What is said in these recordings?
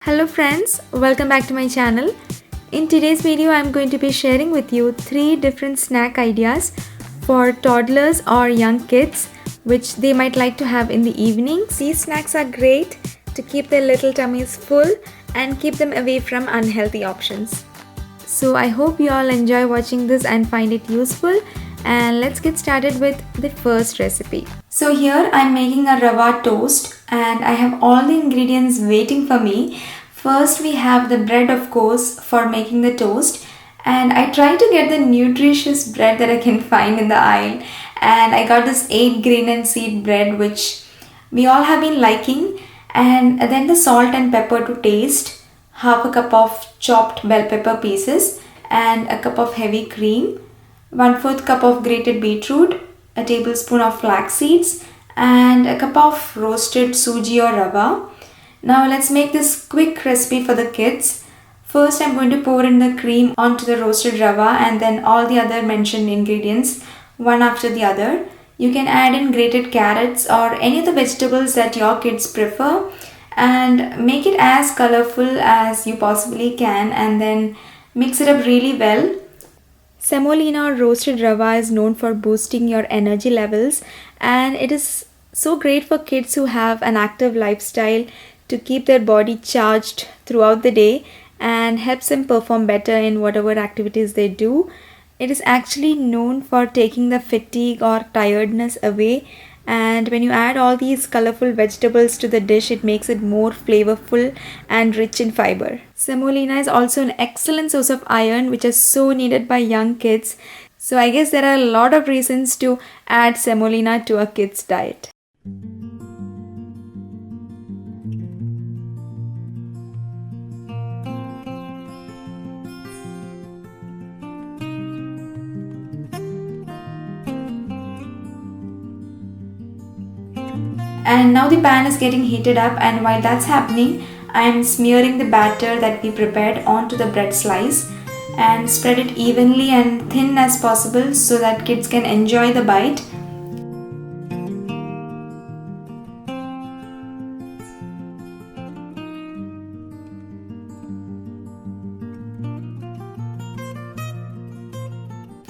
Hello friends, welcome back to my channel. In today's video, I'm going to be sharing with you 3 different snack ideas for toddlers or young kids which they might like to have in the evenings. These snacks are great to keep their little tummies full and keep them away from unhealthy options. So I hope you all enjoy watching this and find it useful, and let's get started with the first recipe. So here I'm making a Rawa toast and I have all the ingredients waiting for me. First we have the bread, of course, for making the toast, and I try to get the nutritious bread that I can find in the aisle, and I got this 8 grain and seed bread which we all have been liking, and then the salt and pepper to taste, half a cup of chopped bell pepper pieces and a cup of heavy cream, 1/4 cup of grated beetroot, a tablespoon of flax seeds, and a cup of roasted suji or rava. Now let's make this quick recipe for the kids. First I'm going to pour in the cream onto the roasted rava and then all the other mentioned ingredients one after the other. You can add in grated carrots or any of the vegetables that your kids prefer and make it as colorful as you possibly can, and then mix it up really well. Semolina or roasted rava is known for boosting your energy levels, and it is so great for kids who have an active lifestyle to keep their body charged throughout the day and helps them perform better in whatever activities they do. It is actually known for taking the fatigue or tiredness away, and when you add all these colorful vegetables to the dish, it makes it more flavorful and rich in fiber. Semolina is also an excellent source of iron which is so needed by young kids. So I guess there are a lot of reasons to add semolina to a kid's diet. And now the pan is getting heated up, and while that's happening, I'm smearing the batter that we prepared onto the bread slice and spread it evenly and thin as possible so that kids can enjoy the bite.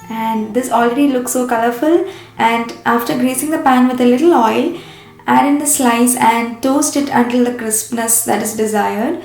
And this already looks so colorful, and after greasing the pan with a little oil, add in the slice and toast it until the crispness that is desired.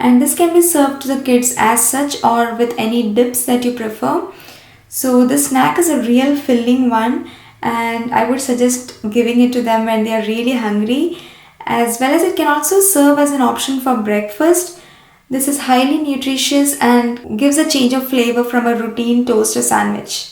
And this can be served to the kids as such or with any dips that you prefer. So this snack is a real filling one, and I would suggest giving it to them when they are really hungry, as well as it can also serve as an option for breakfast. This is highly nutritious and gives a change of flavor from a routine toast or sandwich.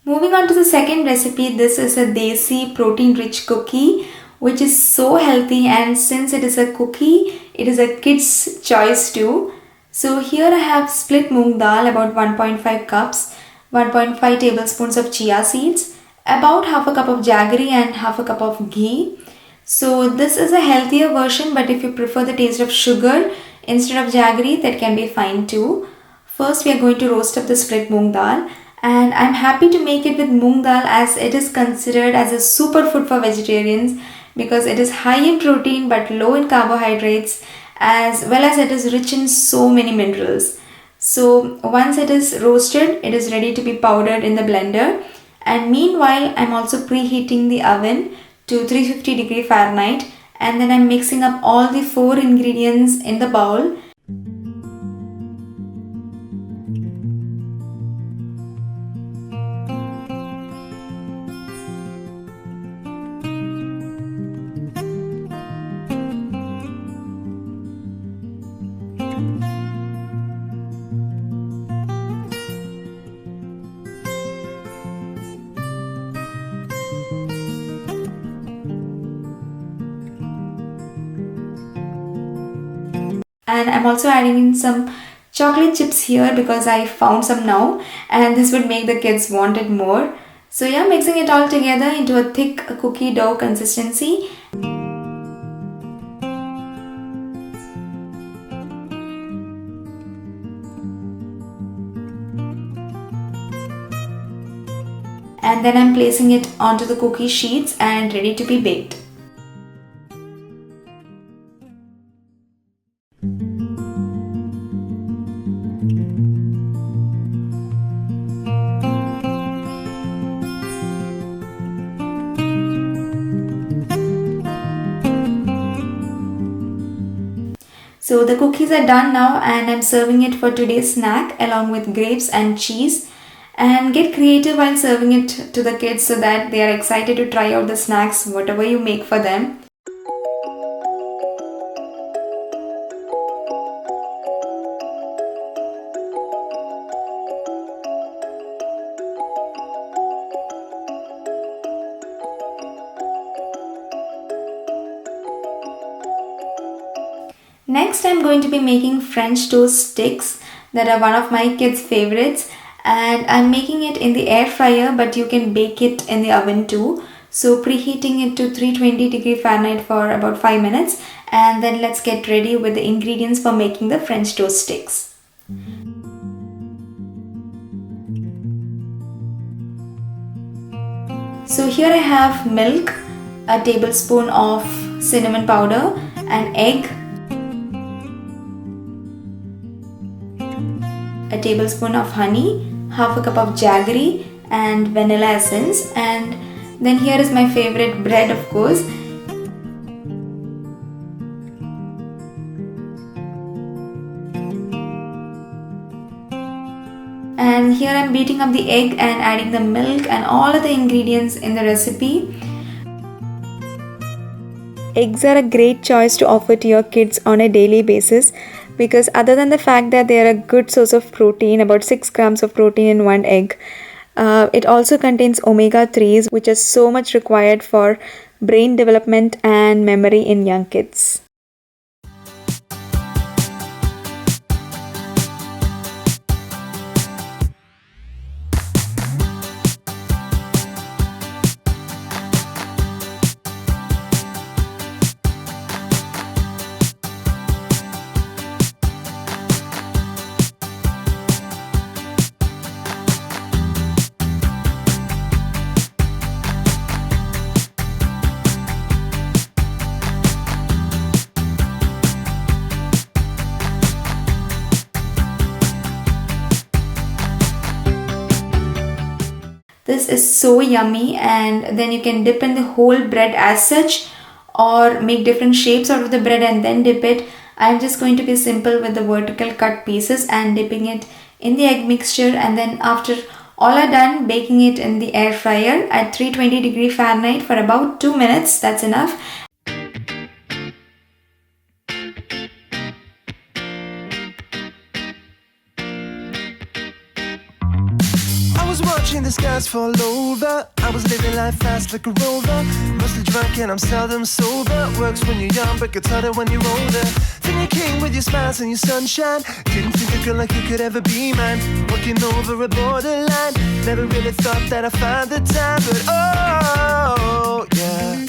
Moving on to the second recipe, this is a Desi Protein rich cookie which is so healthy, and since it is a cookie, it is a kid's choice too. So here I have split moong dal, about 1.5 cups, 1.5 tablespoons of chia seeds, about half a cup of jaggery and half a cup of ghee. So this is a healthier version, but if you prefer the taste of sugar instead of jaggery, that can be fine too. First we are going to roast up the split moong dal, and I'm happy to make it with moong dal as it is considered as a superfood for vegetarians because it is high in protein but low in carbohydrates, as well as it is rich in so many minerals. So once it is roasted, it is ready to be powdered in the blender, and meanwhile I'm also preheating the oven to 350 Fahrenheit, and then I'm mixing up all the 4 ingredients in the bowl. and I'm also adding in some chocolate chips here because I found some now, and this would make the kids want it more. So yeah, mixing it all together into a thick cookie dough consistency. And then I'm placing it onto the cookie sheets and ready to be baked. So the cookies are done now, and I'm serving it for today's snack along with grapes and cheese. And get creative while serving it to the kids so that they are excited to try out the snacks, whatever you make for them. Next, I'm going to be making French toast sticks that are one of my kids' favorites, and I'm making it in the air fryer, but you can bake it in the oven too. So preheating it to 320 Fahrenheit for about 5 minutes, and then let's get ready with the ingredients for making the French toast sticks. So here I have milk, a tablespoon of cinnamon powder, an egg, a tablespoon of honey, half a cup of jaggery and vanilla essence, and then here is my favorite bread, of course. And here I'm beating up the egg and adding the milk and all of the ingredients in the recipe. Eggs are a great choice to offer to your kids on a daily basis, because other than the fact that they are a good source of protein, about 6 grams of protein in one egg, it also contains omega-3s, which are so much required for brain development and memory in young kids. This is so yummy, and then you can dip in the whole bread as such, or make different shapes out of the bread and then dip it. I'm just going to be simple with the vertical cut pieces and dipping it in the egg mixture, and then after all are done, baking it in the air fryer at 320 Fahrenheit for about 2 minutes. That's enough. Watching the skies fall over, I was living life fast like a rover. Mostly drunk and I'm seldom sober. Works when you're young but gets harder when you're older. Then you came with your smiles and your sunshine. Didn't think a girl like you could ever be mine. Walking over a borderline. Never really thought that I'd find the time, but oh yeah,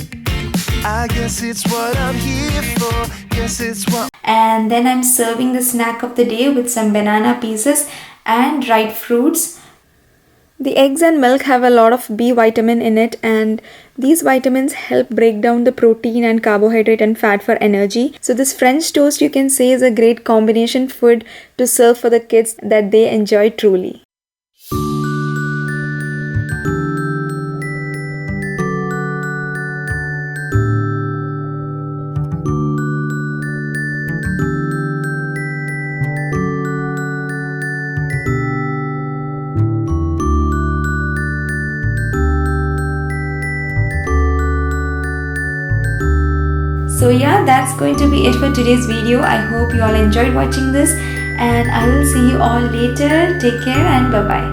I guess it's what I'm here for. Guess it's what. And then I'm serving the snack of the day with some banana pieces and dried fruits. The eggs and milk have a lot of B vitamin in it, and these vitamins help break down the protein and carbohydrate and fat for energy. So this French toast, you can say, is a great combination food to serve for the kids that they enjoy truly. So yeah, that's going to be it for today's video. I hope you all enjoyed watching this, and I will see you all later. Take care and bye-bye.